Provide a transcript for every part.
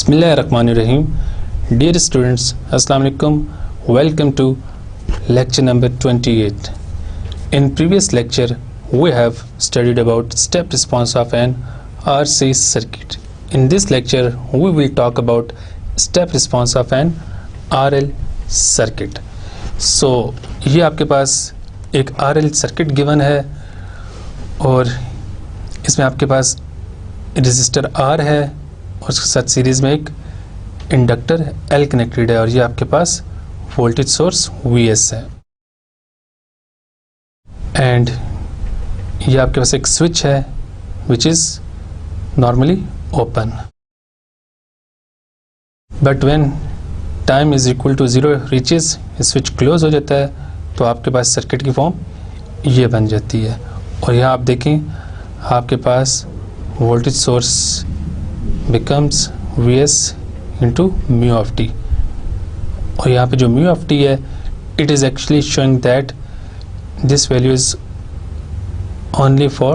Bismillahirrahmanirrahim. Dear students, Assalamu alaikum. Welcome to lecture number 28. In previous lecture, we have studied about step response of an RC circuit. In this lecture, we will talk about step response of an RL circuit. So, ये आपके पास एक RL circuit given है और इसमें आपके पास resistor R है और उसके साथ सीरीज़ में एक इंडक्टर L कनेक्टेड है और ये आपके पास वोल्टेज सोर्स Vs है एंड ये आपके पास एक स्विच है which is normally open, but when time is equal to 0 reaches switch close हो जाता है तो आपके पास सर्किट की फॉर्म ये बन जाती है। और यहाँ आप देखें आपके पास voltage source becomes Vs into mu of t और यहाँ पे जो mu of t है it is actually showing that this value is only for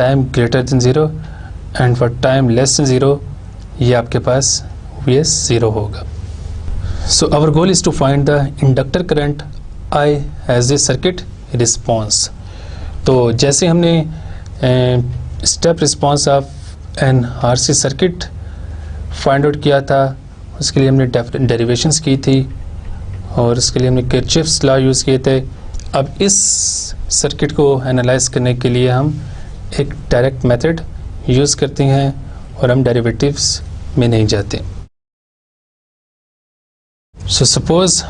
time greater than 0 and for time less than 0 ये आपके पास Vs 0 होगा। So our goal is to find the inductor current I as a circuit response। तो जैसे हमने step response of an RC circuit find out किया था, उसके लिए हमने डेरिवेशंस की थी और उसके लिए हमने किरचॉफ्स लॉ यूज़ किए थे। अब इस सर्किट को एनालाइज करने के लिए हम एक डायरेक्ट मेथड यूज़ करते हैं और हम डेरिवेटिव्स में नहीं जाते। So suppose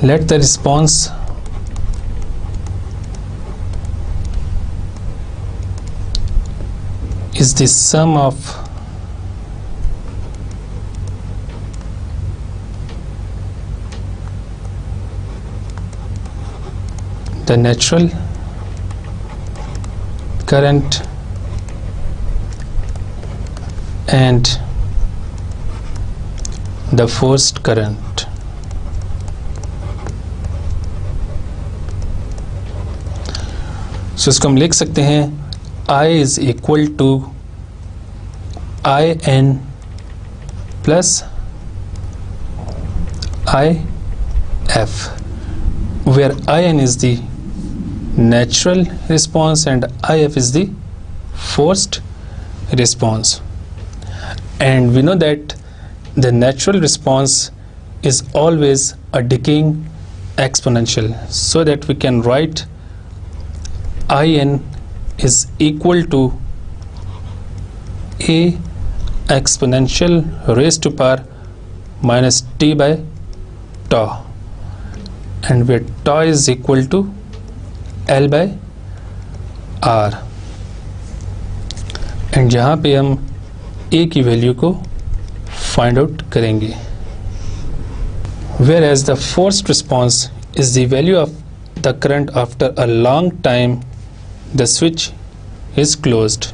let the response is the sum of the natural current and the forced current। So इसको हम लिख सकते हैं I is equal to I N plus I F where I N is the natural response and I F is the forced response and we know that the natural response is always a decaying exponential, so that we can write In is equal to a exponential raised to power minus t by tau, and where tau is equal to L by R, and यहाँ पे हम a की value को find out करेंगे। Whereas the forced response is the value of the current after a long time the switch is closed।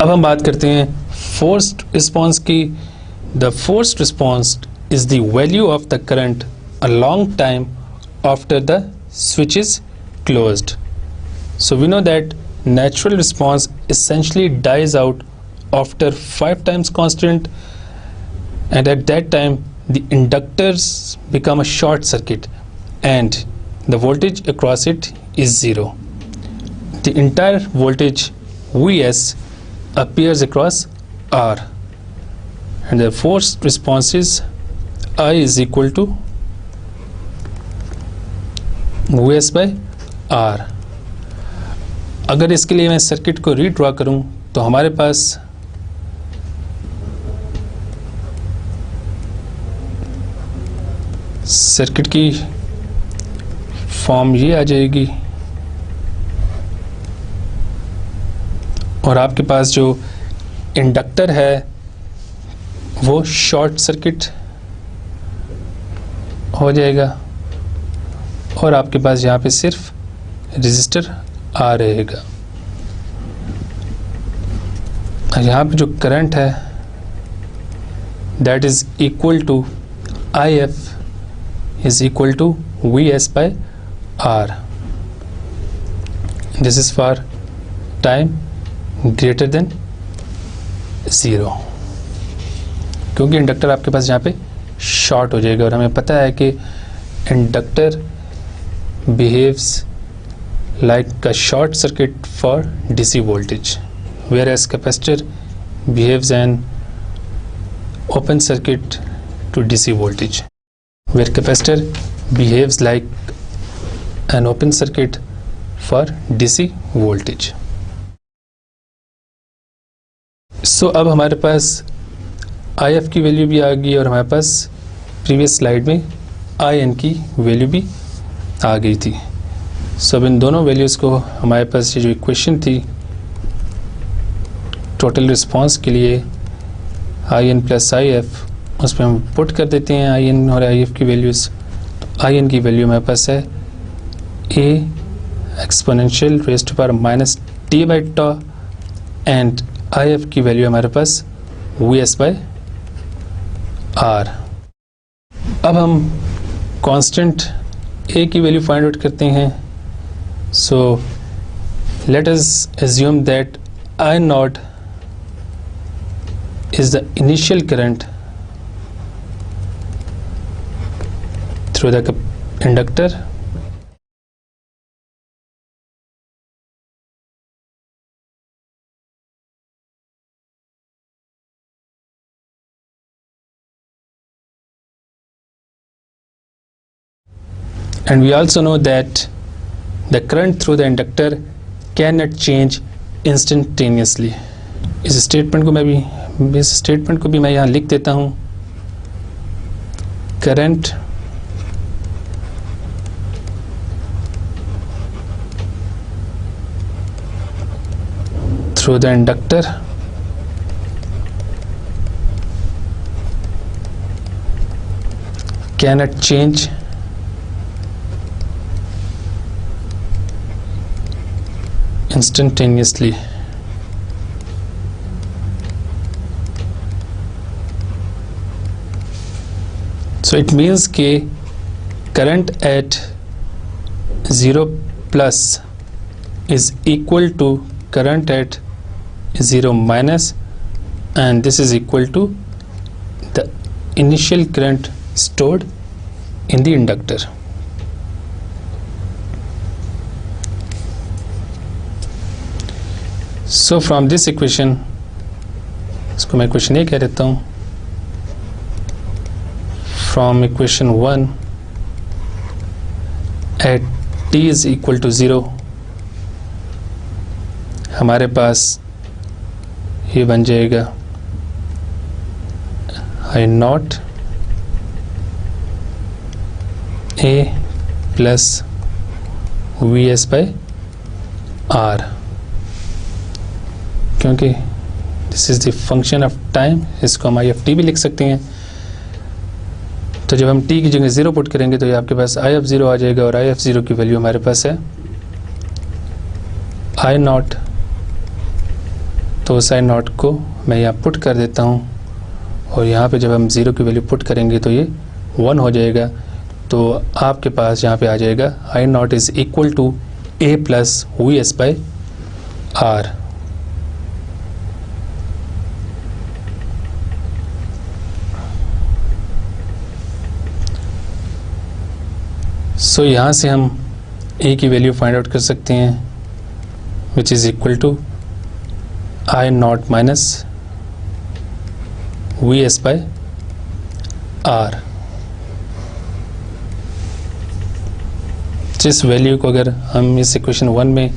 अब हम बात करते हैं forced response की। The forced response is the value of the current a long time after the switch is closed। So we know that natural response essentially dies out after 5 times constant, and at that time the inductors become a short circuit and the voltage across it is 0। The entire voltage Vs appears across R and the forced response is I is equal to Vs by R। अगर इसके लिए मैं circuit को redraw करूं तो हमारे पास circuit की form ये आ जाएगी और आपके पास जो इंडक्टर है वो शॉर्ट सर्किट हो जाएगा और आपके पास यहाँ पे सिर्फ रेजिस्टर आ रहेगा। यहाँ पे जो करंट है that is equal to I F is equal to V S by R. This is for time greater than 0, क्योंकि इंडक्टर आपके पास यहाँ पे शॉर्ट हो जाएगा और हमें पता है कि inductor behaves like a short circuit for DC voltage, whereas capacitor behaves an open circuit to DC voltage, where capacitor behaves like an open circuit for DC voltage. So अब हमारे पास IF की वैल्यू भी आ गई और हमारे पास previous slide में IN की value भी आ गई थी। सो अब इन दोनों वैल्यूज़ को हमारे पास ये जो इक्वेशन थी टोटल रिस्पांस के लिए IN प्लस IF, उस पर हम पुट कर देते हैं IN और IF की वैल्यूज़। तो IN की वैल्यू हमारे पास है A exponential raise to power minus t by tau and IF की वैल्यू हमारे पास Vs बाई R। अब हम कांस्टेंट A की वैल्यू फाइंड आउट करते हैं। So let us assume that I naught is the initial current through the inductor, and we also know that the current through the inductor cannot change instantaneously। इस statement को भी मैं यहाँ लिख देता हूँ। Current through the inductor cannot change instantaneously। So it means कि current at 0 plus is equal to current at 0 minus, and this is equal to the initial current stored in the inductor। So from this equation, इसको मैं equation A कह देता हूँ, from equation 1 at t is equal to 0 हमारे पास ये बन जाएगा I naught A plus Vs by R, क्योंकि this is the function of time, इसको हम IFT भी लिख सकते हैं। तो जब हम t की जगह 0 पुट करेंगे तो ये आपके पास IF0 आ जाएगा और IF0 की वैल्यू हमारे पास है I नॉट। तो उस I नॉट को मैं यहाँ पुट कर देता हूँ और यहाँ पे जब हम 0 की वैल्यू पुट करेंगे तो ये 1 हो जाएगा। तो आपके पास यहाँ पे आ जाएगा I naught is equal to A plus Vs by R। So यहाँ से हम A की वैल्यू फाइंड आउट कर सकते हैं which is equal to I naught minus Vs by R। जिस वैल्यू को अगर हम इस इक्वेशन 1 में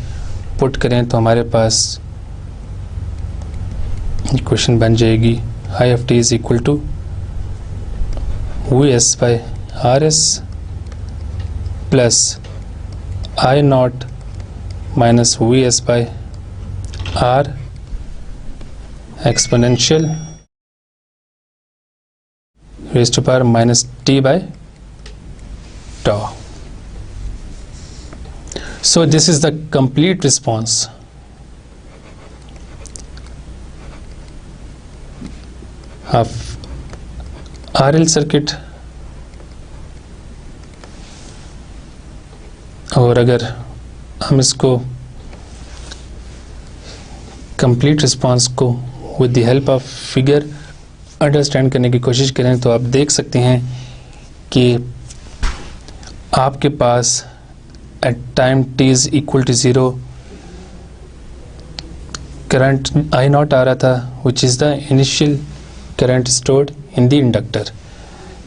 पुट करें तो हमारे पास इक्वेशन बन जाएगी IFT is equal to Vs by RS plus I naught minus Vs by R exponential raise to power minus t by tau। So this is the complete response। of RL circuit. और अगर हम इसको complete response को with the help of figure understand करने की कोशिश करें तो आप देख सकते हैं कि आपके पास at time t is equal to 0 current I not आ रहा था, which is the initial current stored in the inductor.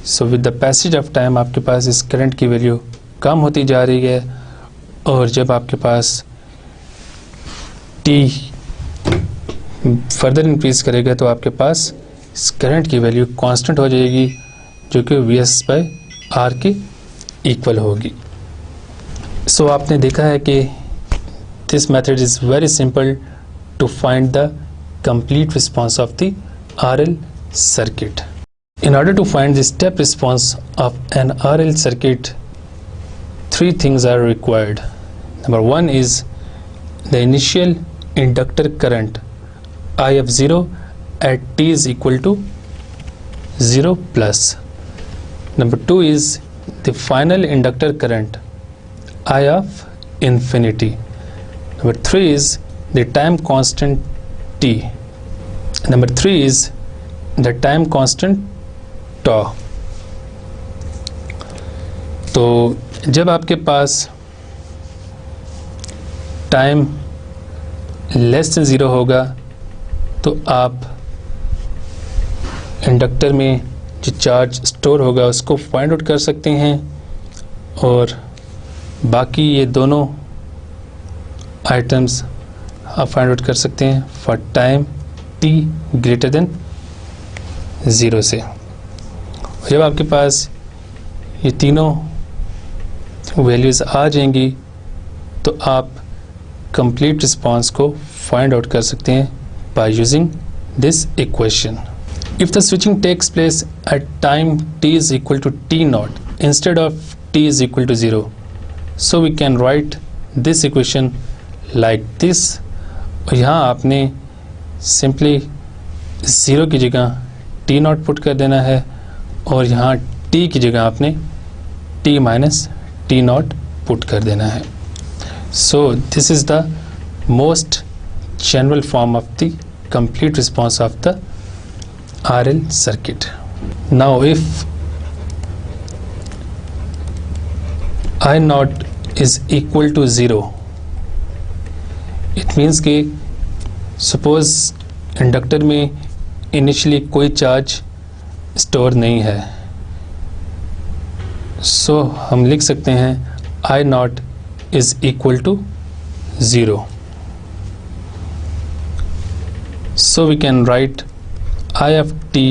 So with the passage of time आपके पास इस करंट की वैल्यू कम होती जा रही है, और जब आपके पास t फर्दर इंक्रीज करेगा तो आपके पास इस करंट की वैल्यू कांस्टेंट हो जाएगी, जो कि Vs/R के इक्वल होगी. सो आपने देखा है कि this method is very simple to find the complete response of the RL circuit. In order to find the step response of an RL circuit, three things are required. Number one is the initial inductor current I of 0 at t is equal to 0 plus. Number two is the final inductor current I of infinity. Number three is the time constant t. Number three is the time constant tau. तो जब आपके पास time less then 0 होगा तो आप inductor में जो charge store होगा उसको फाइंड आउट कर सकते हैं, और बाकी ये दोनों आइटम्स आप फाइंड आउट कर सकते हैं for time t greater than 0 से. जब आपके पास ये तीनों वैल्यूज़ आ जाएंगी तो आप कंप्लीट रिस्पांस को फाइंड आउट कर सकते हैं by using this equation. If the switching takes place at time t is equal to t naught instead of t is equal to 0, so we can write this equation like this. और यहाँ आपने simply 0 की जगह t not put कर देना है, और यहाँ t की जगह आपने t minus t not put कर देना है. So this is the most general form of the complete response of the RL circuit. Now if I naught is equal to 0, it means कि suppose इंडक्टर में initially कोई charge store नहीं है, सो हम लिख सकते हैं I naught is equal to 0. So we can write I of t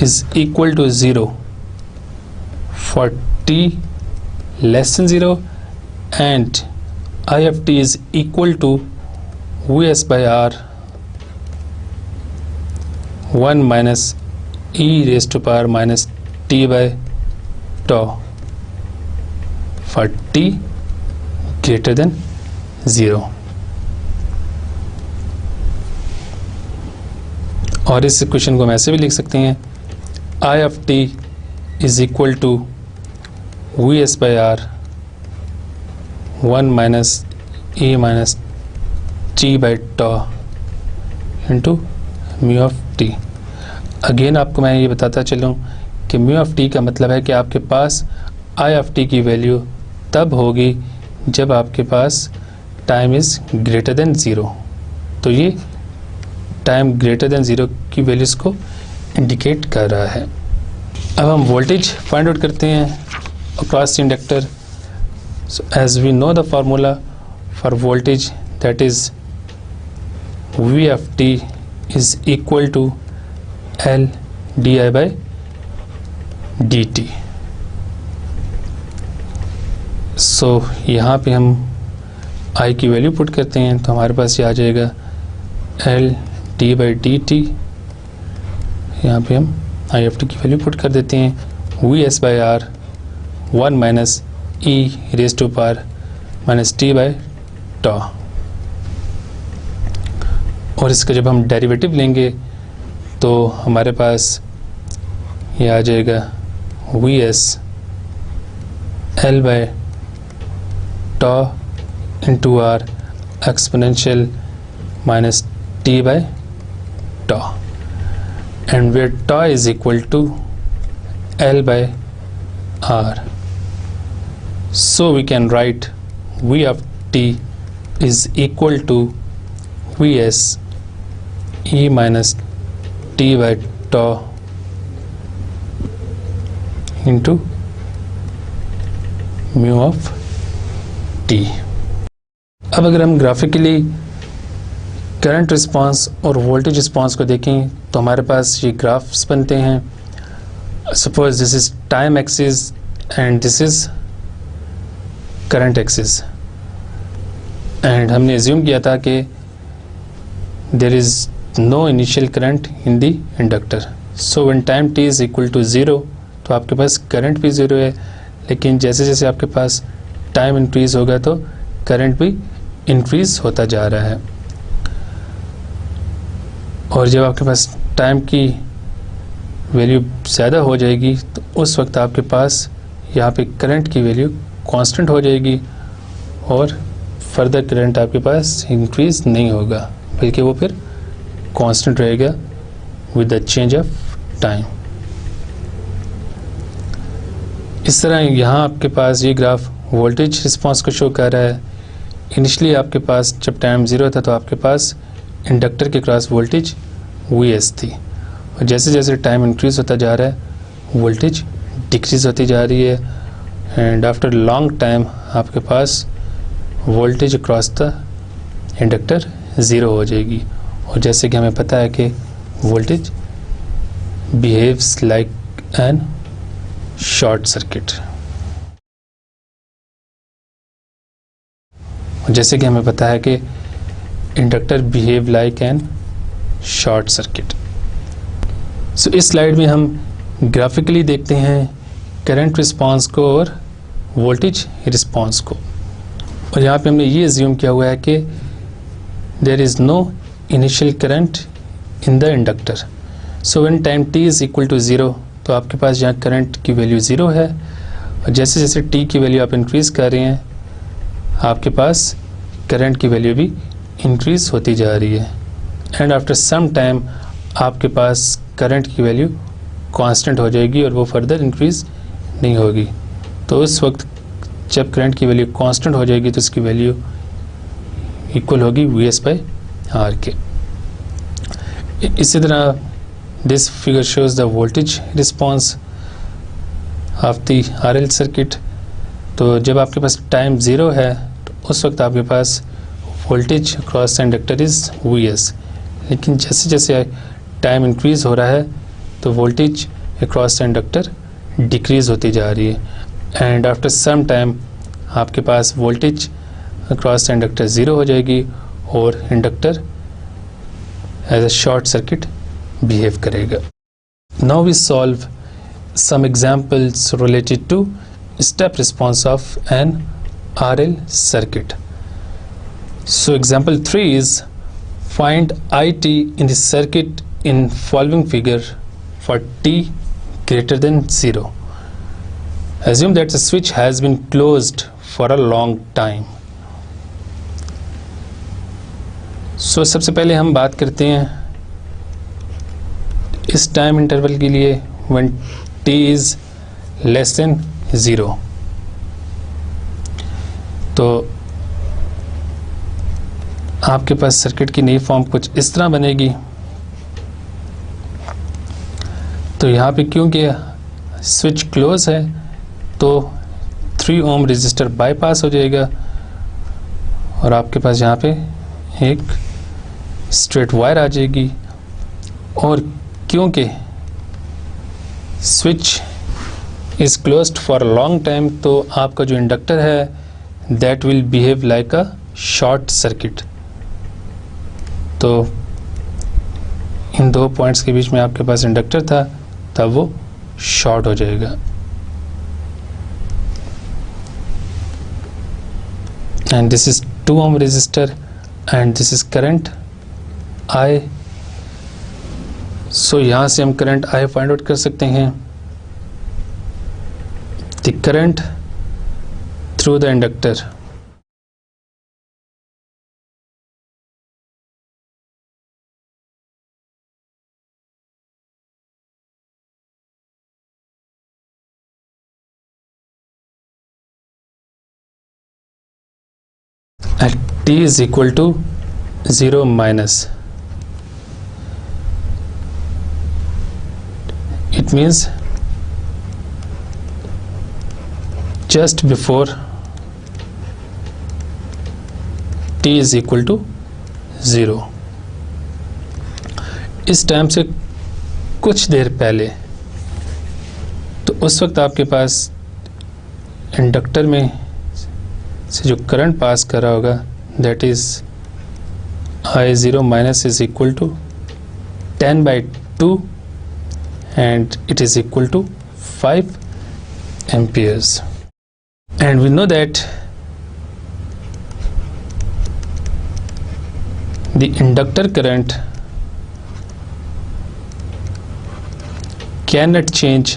is equal to 0 for t less than 0, and I of t is equal to Vs/R 1 minus e raised to power minus t by tau for t greater than 0. और इस equation को हम ऐसे भी लिख सकते हैं I of t is equal to Vs/R 1 minus e minus t by tau into mu of t. Again आपको मैं ये बताता चलूँ कि mu of t का मतलब है कि आपके पास I of t की वैल्यू तब होगी जब आपके पास टाइम इज़ ग्रेटर देन 0. तो ये टाइम ग्रेटर देन 0 की वैल्यूज़ को इंडिकेट कर रहा है. अब हम वोल्टेज फाइंड आउट करते हैं across the inductor. So as we know the formula for voltage, that is V of t is equal to L di by dt. सो यहाँ पे हम I की वैल्यू पुट करते हैं तो हमारे पास ये आ जाएगा L d by dt. यहाँ पे हम I of t की वैल्यू पुट कर देते हैं Vs/R 1 minus e raised to power minus t by tau. और इसका जब हम डेरिवेटिव लेंगे तो हमारे पास ये आ जाएगा Vs L by tau into R exponential minus t by tau, and where tau is equal to L by R. So we can write V of t is equal to Vs e minus t by tau into mu of t. अब अगर हम graphically current response और voltage response को देखें तो हमारे पास ये ग्राफ्स बनते हैं. Suppose this is time axis and this is current axis, and हमने एज्यूम किया था कि there is no initial current in the inductor. So when time t is equal to 0 तो आपके पास करंट भी 0 है, लेकिन जैसे जैसे आपके पास टाइम इंक्रीज होगा तो करंट भी इंक्रीज होता जा रहा है. और जब आपके पास टाइम की वैल्यू ज़्यादा हो जाएगी तो उस वक्त आपके पास यहाँ पे करंट की वैल्यू कांस्टेंट हो जाएगी और फर्दर करंट आपके पास इंक्रीज नहीं होगा, बल्कि वो फिर कांस्टेंट रहेगा with the change of time. इस तरह यहाँ आपके पास ये ग्राफ वोल्टेज रिस्पांस को शो कर रहा है. इनिशियली आपके पास जब टाइम 0 था तो आपके पास इंडक्टर के क्रॉस वोल्टेज Vs थी, और जैसे जैसे टाइम इंक्रीज होता जा रहा है वोल्टेज डिक्रीज होती जा रही है, एंड आफ्टर लॉन्ग टाइम आपके पास वोल्टेज अक्रॉस द इंडक्टर 0 हो जाएगी. और जैसे कि हमें पता है कि voltage behaves like an short circuit. जैसे कि हमें पता है कि inductor behave like an short circuit. So इस स्लाइड में हम ग्राफिकली देखते हैं करंट रिस्पांस को और वोल्टेज रिस्पांस को, और यहाँ पे हमने ये एज्यूम किया हुआ है कि there is no initial current in the inductor. So when time t is equal to 0 तो आपके पास यहाँ करंट की वैल्यू 0 है, और जैसे जैसे t की वैल्यू आप इंक्रीज़ कर रहे हैं आपके पास करंट की वैल्यू भी इंक्रीज़ होती जा रही है, एंड आफ्टर सम टाइम आपके पास करंट की वैल्यू कांस्टेंट हो जाएगी और वो फर्दर इंक्रीज़ नहीं होगी. तो उस वक्त जब करंट की वैल्यू कांस्टेंट हो जाएगी तो उसकी वैल्यू इक्वल होगी Vs बाई R के. इसी तरह this figure shows the voltage response of the RL circuit. तो जब आपके पास टाइम 0 है तो उस वक्त आपके पास voltage across the inductor is Vs, लेकिन जैसे जैसे टाइम इंक्रीज हो रहा है तो voltage across the inductor decrease होती जा रही है, एंड आफ्टर सम टाइम आपके पास वोल्टेज अक्रॉस द इंडक्टर 0 हो जाएगी और inductor as a short circuit behave करेगा. Now we solve some examples related to step response of an RL circuit. So example 3 is find IT in the circuit in following figure for t greater than 0. Assume that the switch has been closed for a long time. So सबसे पहले हम बात करते हैं इस time interval के लिए when t is less than 0. तो आपके पास सर्किट की नई फॉर्म कुछ इस तरह बनेगी. तो यहाँ पे क्योंकि स्विच क्लोज है तो 3 ओम रेजिस्टर बाईपास हो जाएगा और आपके पास यहाँ पे एक स्ट्रेट वायर आ जाएगी, और क्योंकि switch is closed for a long time तो आपका जो इंडक्टर है that will behave like a short circuit. तो इन दो पॉइंट्स के बीच में आपके पास इंडक्टर था तब वो शॉर्ट हो जाएगा. And this is 2 ohm resistor and this is current I. So यहाँ से हम करंट I फाइंड आउट कर सकते हैं. The current through the inductor at t is equal to 0 minus, it means just before t is equal to 0, इस time से कुछ देर पहले, तो उस वक्त आपके पास इंडक्टर में से जो करंट पास कर रहा होगा that is I0 minus is equal to 10/2 and it is equal to 5 amperes, and we know that the inductor current cannot change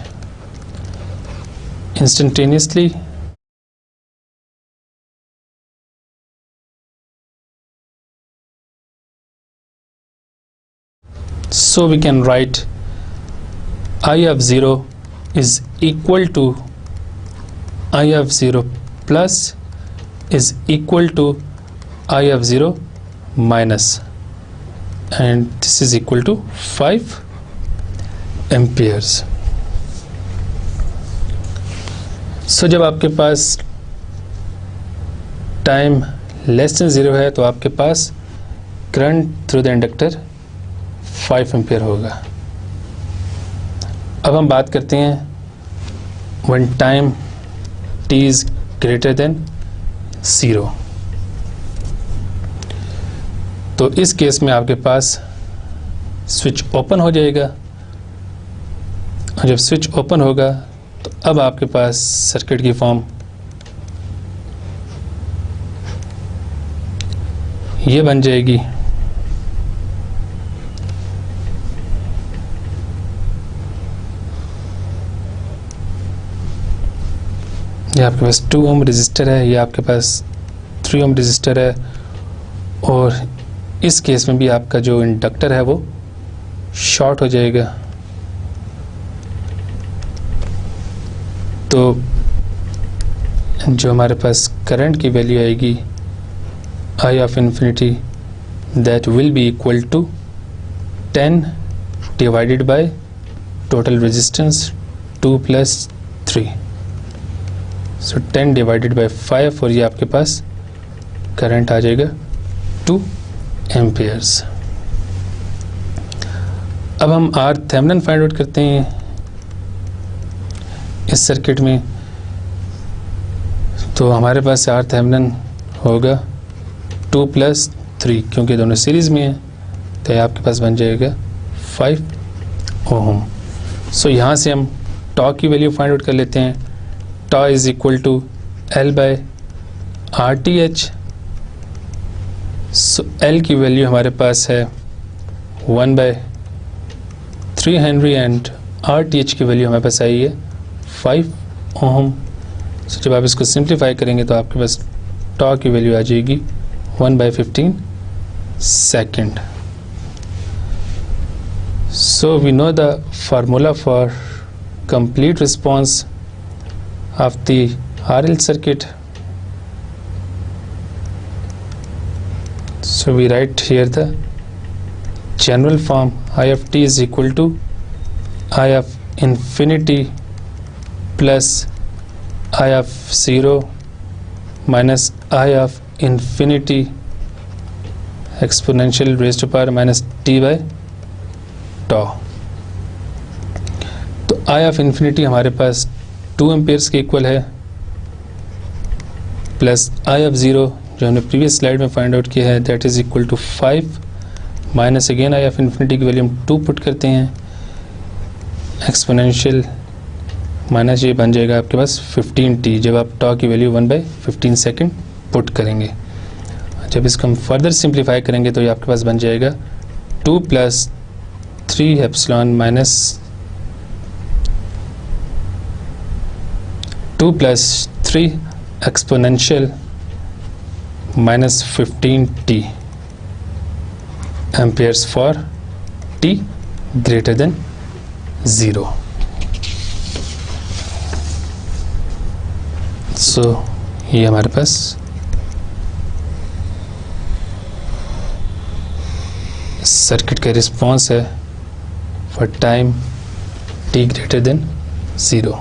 instantaneously, so we can write I of 0 is equal to I of 0 plus is equal to I of 0 minus, and this is equal to 5 amperes. So जब आपके पास time less then 0 है तो आपके पास current through the inductor 5 ampere होगा. अब हम बात करते हैं when time t is greater than 0. तो इस केस में आपके पास स्विच ओपन हो जाएगा, और जब स्विच ओपन होगा तो अब आपके पास सर्किट की फॉर्म ये बन जाएगी. ये आपके पास 2 ओम रजिस्टर है, ये आपके पास 3 ओम रजिस्टर है, और इस केस में भी आपका जो इंडक्टर है वो शॉर्ट हो जाएगा. तो जो हमारे पास करंट की वैल्यू आएगी I of infinity that will be equal to 10 divided by total resistance 2 plus 3. So 10 divided by 5, और ये आपके पास करंट आ जाएगा 2 amperes. अब हम R थेवेनिन फाइंड आउट करते हैं इस सर्किट में. तो हमारे पास R थेवेनिन होगा 2 plus 3, क्योंकि दोनों सीरीज में है तो ये आपके पास बन जाएगा 5 ओम. सो यहाँ से हम टॉ की वैल्यू फाइंड आउट कर लेते हैं. Tau is equal to L/RTh. So L की वैल्यू हमारे पास है 1/3 हेनरी एंड RTh की वैल्यू हमारे पास आई है 5 ओम. सो जब आप इसको सिंप्लीफाई करेंगे तो आपके पास टॉ की वैल्यू आ जाएगी 1/15 second. So we know the formula for complete response of the RL circuit. So we write here the general form. I of t is equal to I of infinity plus I of 0 minus I of infinity exponential raised to power minus t by tau. तो I of infinity हमारे पास 2 amperes के equal है, plus I of 0 जो हमने previous slide में find out किया है that is equal to 5 minus again I of infinity की वैल्यू हम 2 पुट करते हैं, एक्सपोनेंशियल माइनस ये बन जाएगा आपके पास 15t जब आप टॉ की वैल्यू 1/15 सेकेंड पुट करेंगे. जब इसको हम फर्दर सिंप्लीफाई करेंगे तो ये आपके पास बन जाएगा 2 + 3 epsilon minus 2 + 3 exponential minus 15t amperes for t greater than 0. सो ये हमारे पास सर्किट का रिस्पॉन्स है for time t greater than 0।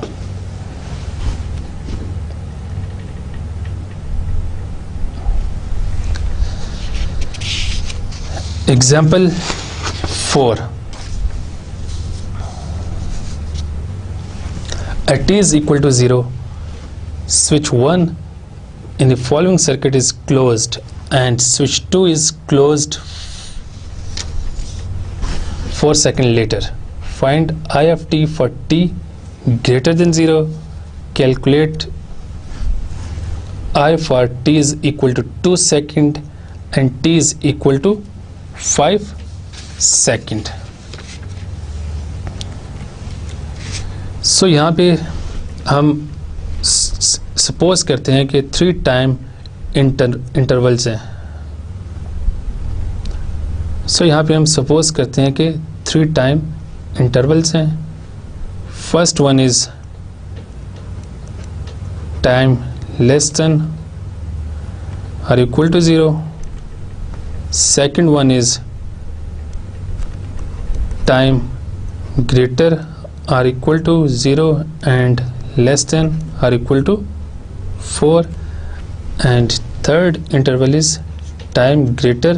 Example 4, at t is equal to 0, switch 1 in the following circuit is closed and switch 2 is closed 4 seconds later. Find I of t for t greater than 0. Calculate I for t is equal to 2 seconds and t is equal to 5 seconds. So यहाँ पे हम suppose करते हैं कि 3 time intervals हैं। सो यहाँ पे हम सपोज करते हैं कि 3 टाइम इंटरवल्स हैं। First one is time less than और equal to 0, second one is time greater or equal to 0 and less than or equal to 4, and third interval is time greater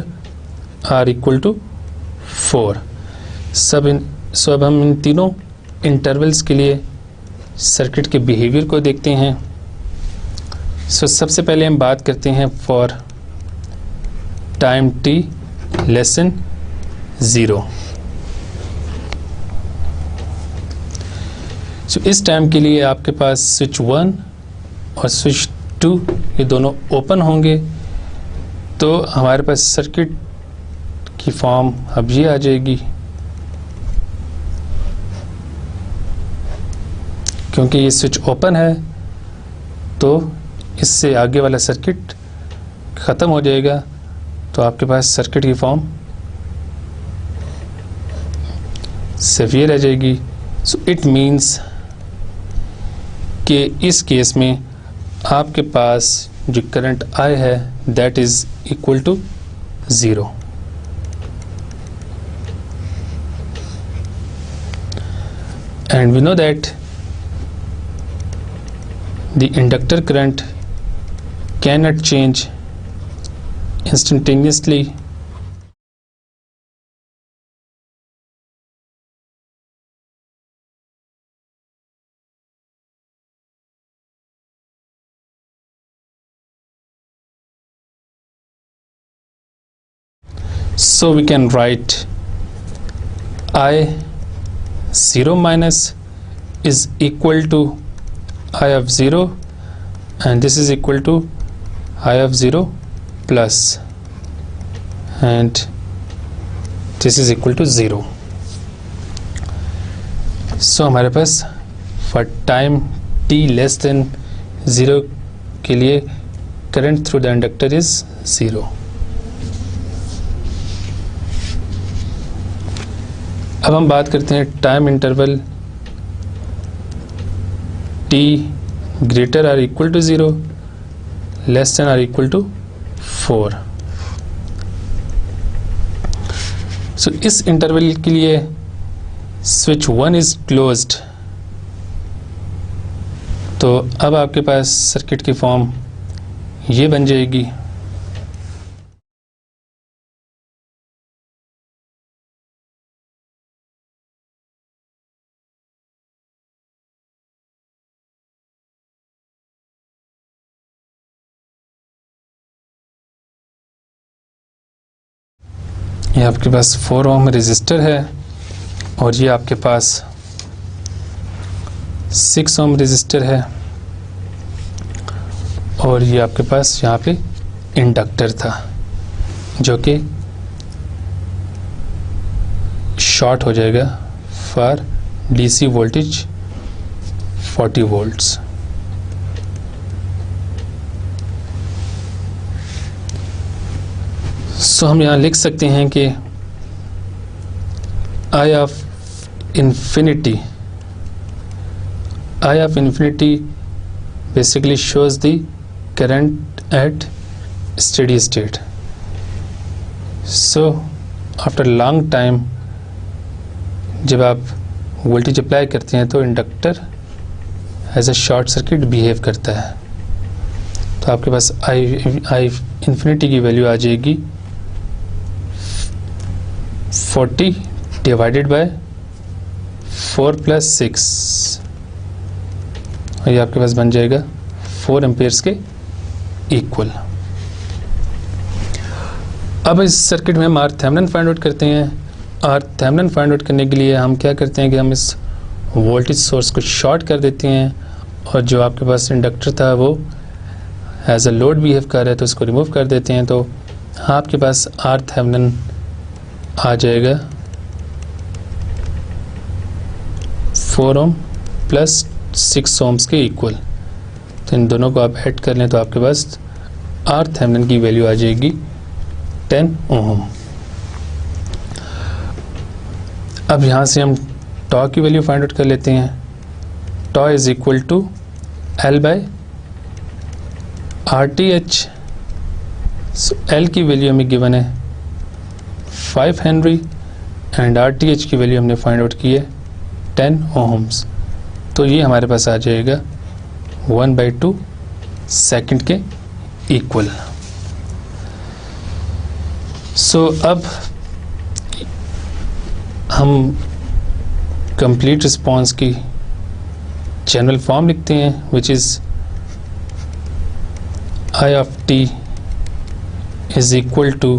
or equal to 4। सो अब हम इन तीनों intervals के लिए circuit के behaviour को देखते हैं। सो सबसे पहले हम बात करते हैं for time t less than 0। सो इस टाइम के लिए आपके पास स्विच 1 और स्विच 2 ये दोनों ओपन होंगे, तो हमारे पास सर्किट की फॉर्म अब ये आ जाएगी। क्योंकि ये स्विच ओपन है तो इससे आगे वाला सर्किट ख़त्म हो जाएगा, तो आपके पास सर्किट की फॉर्म सिर्फ ये रह जाएगी। सो इट मीन्स कि इस केस में आपके पास जो करंट I है that is equal to 0। And we know that the inductor current can not change instantaneously So we can write I0 minus is equal to I of 0, and this is equal to I of 0 plus, and this is equal to 0। So हमारे पास for time t less than 0 के लिए current through the inductor is 0। अब हम बात करते हैं time interval t greater और equal to 0, less than और इक्वल टू 4। सो इस इंटरवल के लिए स्विच 1 इज क्लोज्ड, तो अब आपके पास सर्किट की फॉर्म ये बन जाएगी। ये आपके पास 4 ओम रेजिस्टर है और ये आपके पास 6 ओम रेजिस्टर है और ये आपके पास यहाँ पे इंडक्टर था जो कि शॉर्ट हो जाएगा फॉर डीसी वोल्टेज 40 वोल्ट्स। सो हम यहाँ लिख सकते हैं कि I of infinity basically shows the current at steady state। So after long time जब आप वोल्टेज अप्लाई करते हैं तो inductor as a short circuit behave करता है। तो आपके पास आई इन्फिनिटी की वैल्यू आ जाएगी 40 डिवाइडेड बाय 4 + 6, और ये आपके पास बन जाएगा 4 एम्पियर्स के इक्वल। अब इस सर्किट में हम आर थेवेनिन फाइंड आउट करते हैं। आर थेवेनिन फाइंड आउट करने के लिए हम क्या करते हैं कि हम इस वोल्टेज सोर्स को शॉर्ट कर देते हैं, और जो आपके पास इंडक्टर था वो एज अ लोड बिहेव कर रहा है तो उसको रिमूव कर देते हैं। तो आपके पास आर थेवेनिन आ जाएगा 4 ओम प्लस 6 ओम्स के इक्वल। तो इन दोनों को आप ऐड कर लें तो आपके पास आर थेवेनिन की वैल्यू आ जाएगी 10 ओम। अब यहाँ से हम टॉ की वैल्यू फाइंड आउट कर लेते हैं। Tau is equal to L by RTH। So L की वैल्यू हमें गिवन है 5 हेनरी एंड RTH की वैल्यू हमने फाइंड आउट की है 10 ओम्स। तो ये हमारे पास आ जाएगा 1/2 सेकंड के इक्वल। सो अब हम कंप्लीट रिस्पॉन्स की जनरल फॉर्म लिखते हैं, which is I of t is equal to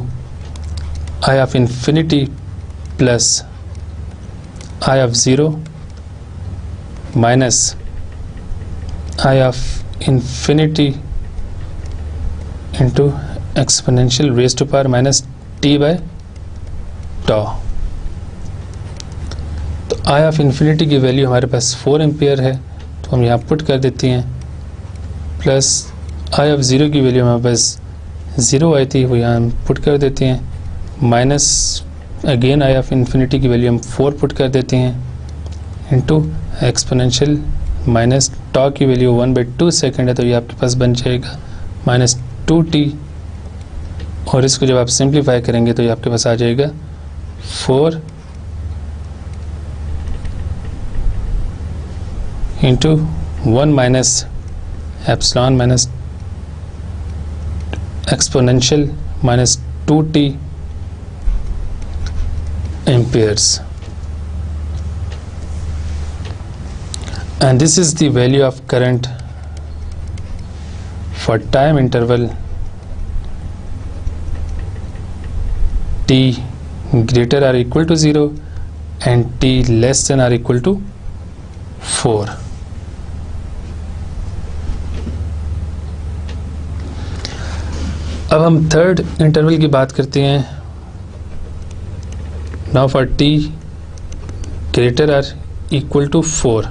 I of infinity plus I of 0 minus I of infinity into exponential raised to power minus t by tau। तो I of infinity की value हमारे पास 4 ampere है, तो हम यहाँ put कर देते हैं, प्लस I of 0 की वैल्यू हमारे पास 0 आई थी, वो यहाँ हम पुट कर देते हैं, minus again I of infinity की वैल्यू हम 4 पुट कर देते हैं, इंटू एक्सपोनेंशियल माइनस टॉ की वैल्यू 1/2 सेकेंड है, तो ये आपके पास बन जाएगा -2t, और इसको जब आप सिंप्लीफाई करेंगे तो ये आपके पास आ जाएगा 4 into 1 minus epsilon minus exponential minus 2t amperes, and this is the value of current for time interval t greater or equal to 0 and t less than or equal to 4। अब हम third interval की बात करते हैं। Now for t greater or equal to 4।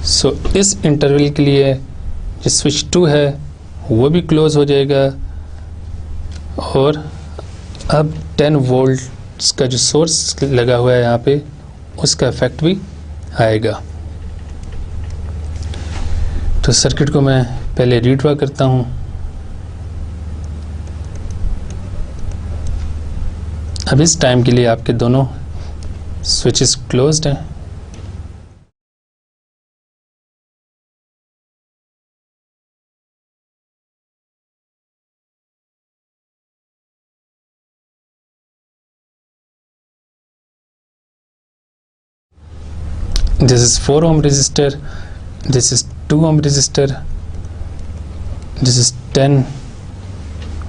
So इस interval के लिए जो स्विच 2 है वो भी क्लोज हो जाएगा, और अब 10 वोल्ट्स का जो सोर्स लगा हुआ है यहाँ पे उसका इफेक्ट भी आएगा। तो सर्किट को मैं पहले रीड्रॉ करता हूँ। अब इस टाइम के लिए आपके दोनों स्विचेस क्लोज्ड हैं। This is 4 ohm resistor, this is 2 ohm resistor, this is 10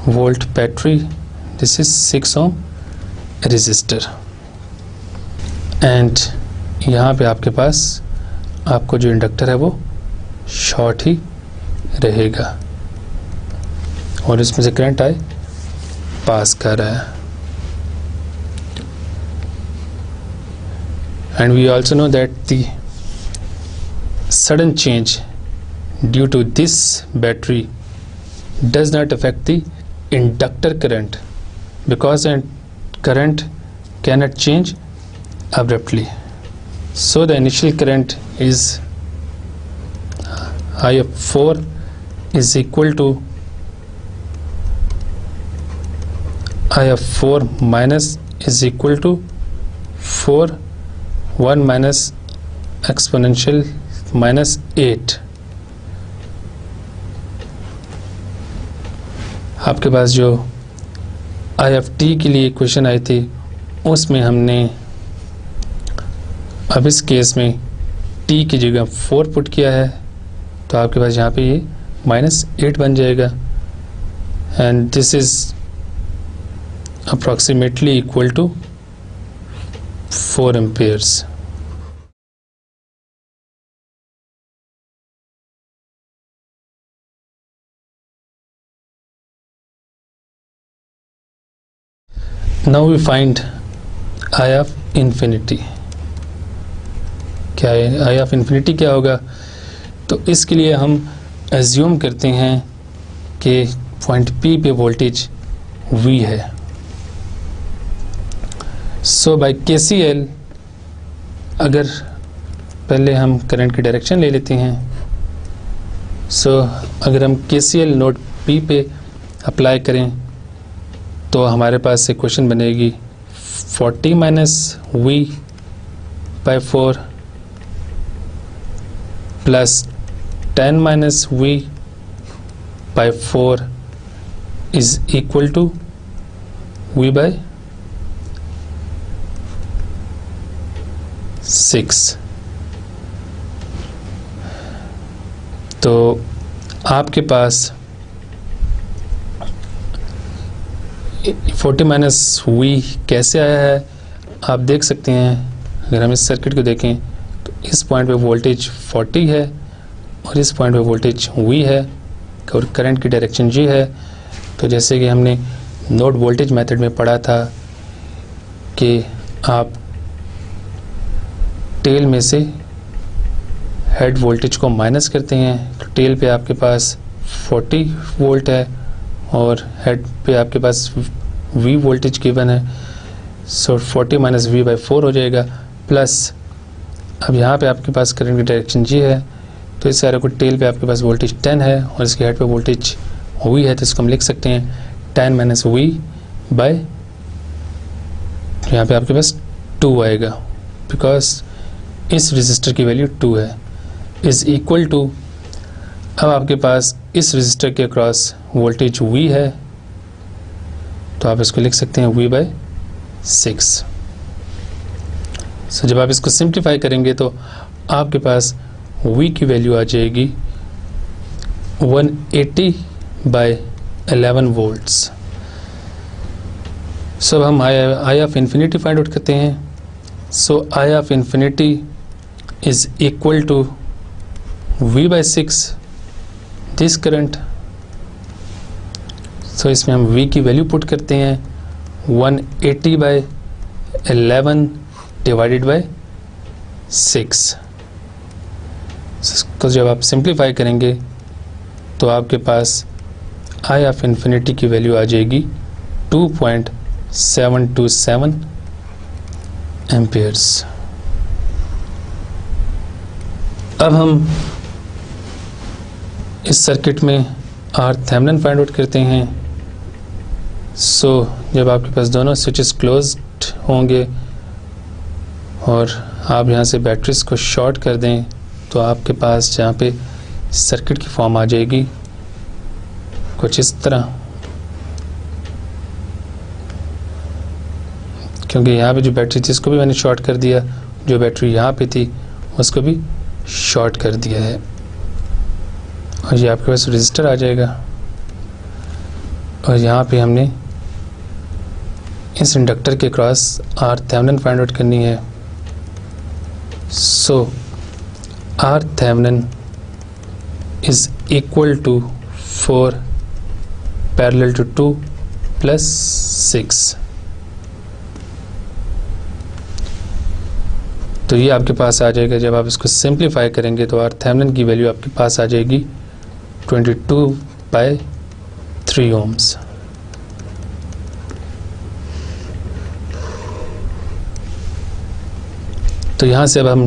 volt battery, this is 6 ohm resistor, and यहाँ पे आपके पास आपको जो इंडक्टर है वो शॉर्ट ही रहेगा, और इसमें से करंट आई पास कर रहा है। And we also know that the sudden change due to this battery does not affect the inductor current, because the current cannot change abruptly. So the initial current is I of 4 is equal to IF4 minus is equal to 4 1 minus exponential minus 8। आपके पास जो IF_t के लिए question I थी उसमें हमने अब इस केस में t की जगह 4 पुट किया है, तो आपके पास यहाँ पे ये -8 बन जाएगा and this is approximately equal to 4 amperes. Now we find IF∞। क्या है IF∞? क्या होगा? तो इसके लिए हम एज्यूम करते हैं कि पॉइंट P पे वोल्टेज V है। सो बाय KCL अगर पहले हम करंट की डायरेक्शन ले लेते हैं, सो अगर हम KCL नोड P पे अप्लाई करें तो हमारे पास एक क्वेश्चन बनेगी 40 minus V/4 plus 10 minus V/4 is equal to V/6। तो आपके पास 40 माइनस V कैसे आया है आप देख सकते हैं। अगर हम इस सर्किट को देखें तो इस पॉइंट पे वोल्टेज 40 है और इस पॉइंट पे वोल्टेज V है और करंट की डायरेक्शन G है। तो जैसे कि हमने नोड वोल्टेज मेथड में पढ़ा था कि आप टेल में से हेड वोल्टेज को माइनस करते हैं, तो टेल पे आपके पास 40 वोल्ट है और हेड पे आपके पास V वोल्टेज गिवन है। सो 40 माइनस V/4 हो जाएगा प्लस अब यहाँ पे आपके पास करंट की डायरेक्शन G है, तो इस सारे को टेल पे आपके पास वोल्टेज 10 है और इसके हेड पे वोल्टेज V है, तो इसको हम लिख सकते हैं 10 माइनस V बाय यहाँ पे आपके पास 2 आएगा बिकॉज इस रजिस्टर की वैल्यू 2 है इज इक्वल टू। अब आपके पास इस रजिस्टर के अक्रॉस वोल्टेज V है, तो आप इसको लिख सकते हैं V/6। सो जब आप इसको सिंप्लीफाई करेंगे तो आपके पास V की वैल्यू आ जाएगी 180/11 वोल्ट्स। सो अब हम IF∞ फाइंड आउट करते हैं। So IF∞ is equal to V/6 this current. So इसमें हम V की वैल्यू पुट करते हैं 180/11 डिवाइडेड बाय 6। इसको जब आप सिंप्लीफाई करेंगे तो आपके पास IF∞ की वैल्यू आ जाएगी 2.727 एम्पियर्स। अब हम इस सर्किट में RThevenin फाइंड आउट करते हैं। सो जब आपके पास दोनों स्विचेस क्लोज्ड होंगे और आप यहाँ से बैटरीज को शॉर्ट कर दें तो आपके पास जहाँ पे सर्किट की फॉर्म आ जाएगी कुछ इस तरह, क्योंकि यहाँ पे जो बैटरी थी इसको भी मैंने शॉर्ट कर दिया, जो बैटरी यहाँ पे थी उसको भी शॉर्ट कर दिया है और ये आपके पास रजिस्टर आ जाएगा और यहाँ पे हमने इस इंडक्टर के क्रॉस RThevenin फाइंड आउट करनी है। So RThevenin is equal to 4 parallel to 2 plus 6। तो ये आपके पास आ जाएगा। जब आप इसको सिंप्लीफाई करेंगे तो RThevenin की वैल्यू आपके पास आ जाएगी 22/3 ओम्स। तो यहाँ से अब हम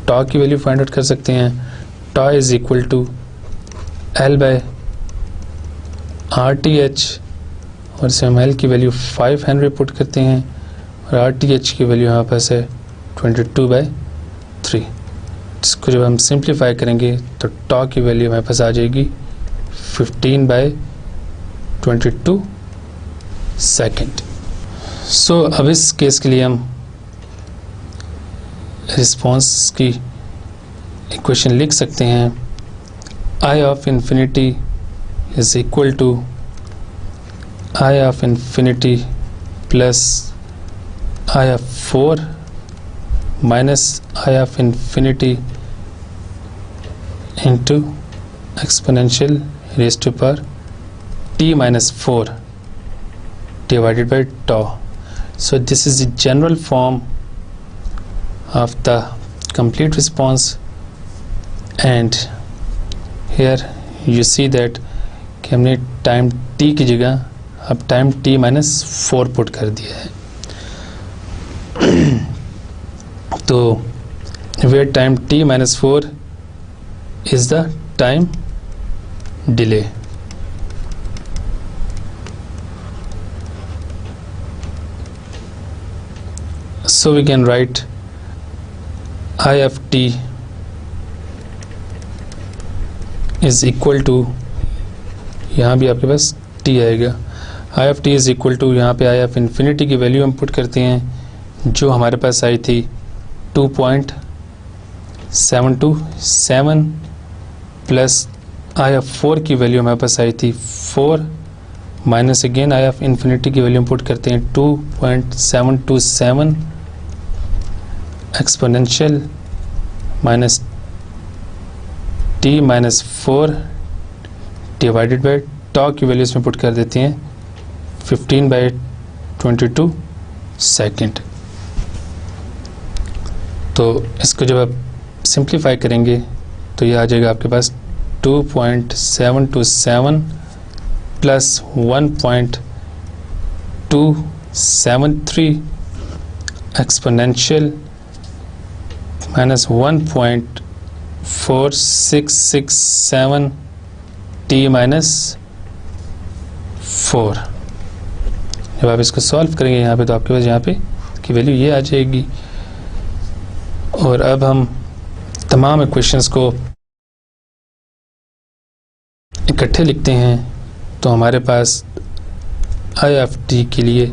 टॉ की वैल्यू फाइंड आउट कर सकते हैं। Tau is equal to L/RTh और इसमें हम L की वैल्यू 5 हेनरी पुट करते हैं और RTH की वैल्यू हमारे पास है 22/3। इसको जब हम सिंप्लीफाई करेंगे तो टॉ की वैल्यू हमारे पास आ जाएगी 15/22 सेकेंड। सो अब इस केस के लिए हम रिस्पॉन्स की इक्वेशन लिख सकते हैं। I of infinity is equal to I of infinity plus I of 4 minus I of infinity into exponential raise to power t minus 4 divided by tau. So this is the general form of the complete response, and here you see that कि हमने time t की जगह अब time t minus 4 put कर दिया है। तो where time t minus 4 is the time delay. So we can write I of t is equal to, यहाँ भी आपके पास t आएगा, I of t is equal to, यहाँ पे I of infinity की वैल्यू हम पुट करते हैं जो हमारे पास आई थी 2.727 प्लस I of 4 की वैल्यू हमारे पास आई थी 4 minus again I of infinity की वैल्यू हम पुट करते हैं 2.727 exponential minus t minus 4 divided by टॉ की वैल्यू इसमें पुट कर देते हैं 15/22 सेकेंड। तो इसको जब आप सिंप्लीफाई करेंगे तो ये आ जाएगा आपके पास 2.727 plus 1.273 exponential minus 1.4667 t minus 4। जब आप इसको सॉल्व करेंगे यहाँ पे तो आपके पास यहाँ पे की वैल्यू ये आ जाएगी। और अब हम तमाम इक्वेशंस को इकट्ठे लिखते हैं तो हमारे पास I ऑफ t के लिए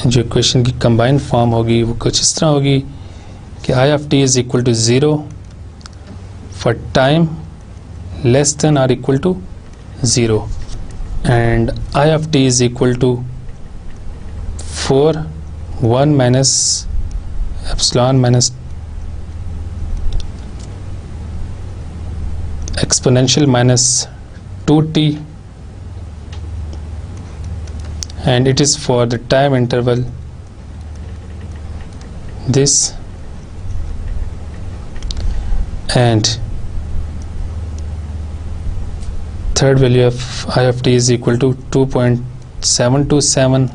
जो इक्वेशन की कंबाइंड फॉर्म होगी वो कुछ इस तरह होगी कि I of t is equal to 0 for time less than और equal to 0 and I of t is equal to 4 1 minus epsilon minus exponential minus 2t, and it is for the time interval this, and third value of I of t is equal to 2.727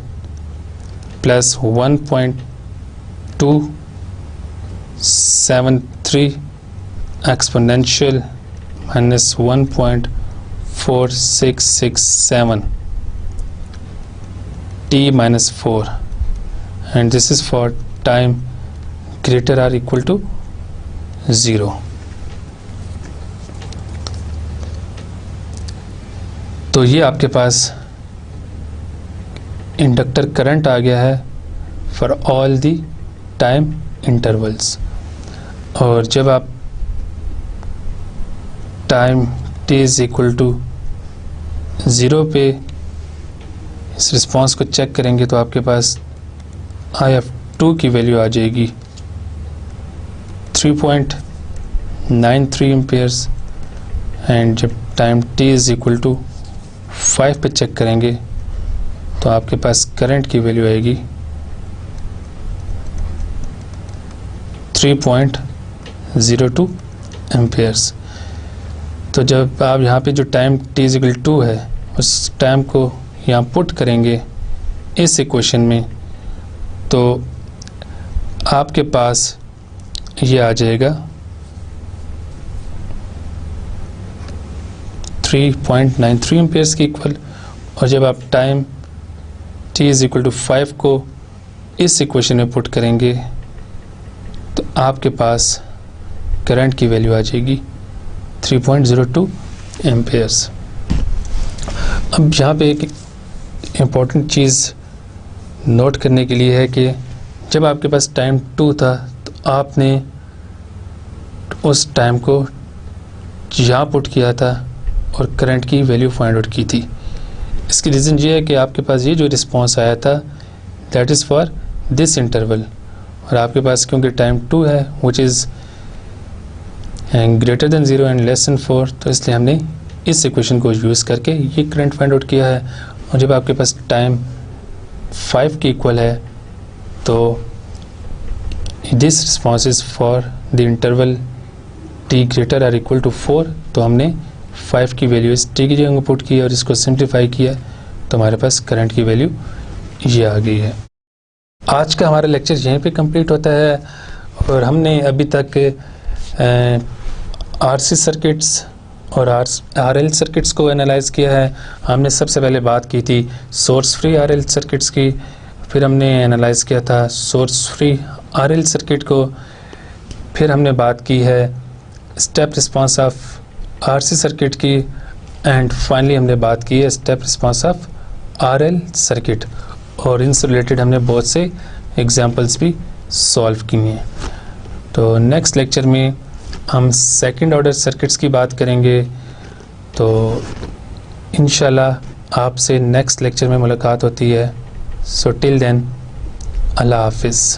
plus 1.273 exponential minus 1.4667 t minus 4, and this is for time greater or equal to 0. तो ये आपके पास inductor current आ गया है for all the time intervals. और जब आप time t is equal to 0 पे इस रिस्पॉन्स को चेक करेंगे तो आपके पास I ऑफ 2 की वैल्यू आ जाएगी 3.93 एम्पेयर्स, एंड जब time t is equal to 5 पे चेक करेंगे तो आपके पास करंट की वैल्यू आएगी 3.02 एम्पेयर्स। तो जब आप यहाँ पे जो टाइम t इज इक्वल 2 है उस टाइम को यहाँ पुट करेंगे इस इक्वेशन में तो आपके पास ये आ जाएगा 3.93 एम्पेयर्स के इक्वल, और जब आप time t is equal to 5 को इस इक्वेशन में पुट करेंगे तो आपके पास करंट की वैल्यू आ जाएगी 3.02 एम्पेयर्स। अब यहाँ पे एक इम्पॉर्टेंट चीज़ नोट करने के लिए है कि जब आपके पास टाइम 2 था तो आपने उस टाइम को यहाँ पुट किया था और करंट की वैल्यू फाइंड आउट की थी। इसकी रीज़न ये है कि आपके पास ये जो रिस्पॉन्स आया था that is for this interval, और आपके पास क्योंकि टाइम 2 है which is greater than 0 and less than 4, तो इसलिए हमने इस इक्वेशन को यूज़ करके ये करंट फाइंड आउट किया है। और जब आपके पास टाइम 5 के इक्वल है तो this response is for the interval t greater or equal to 4, तो हमने 5 की वैल्यू इस t की जगह पुट की और इसको सिंप्लीफाई किया तो हमारे पास करंट की वैल्यू ये आ गई है। आज का हमारा लेक्चर यहीं पे कंप्लीट होता है और हमने अभी तक RC सर्किट्स और RL सर्किट्स को एनालाइज किया है। हमने सबसे पहले बात की थी सोर्स फ्री RL सर्किट्स की, फिर हमने एनालाइज किया था सोर्स फ्री RL सर्किट को, फिर हमने बात की है step response of RC circuit की, एंड फाइनली हमने बात की है step response of RL circuit, और इनसे रिलेटेड हमने बहुत से एग्जांपल्स भी सॉल्व किए हैं। तो नेक्स्ट लेक्चर में हम सेकंड ऑर्डर सर्किट्स की बात करेंगे। तो इंशाल्लाह आपसे नेक्स्ट लेक्चर में मुलाकात होती है। सो टिल देन अल्लाह हाफिज़।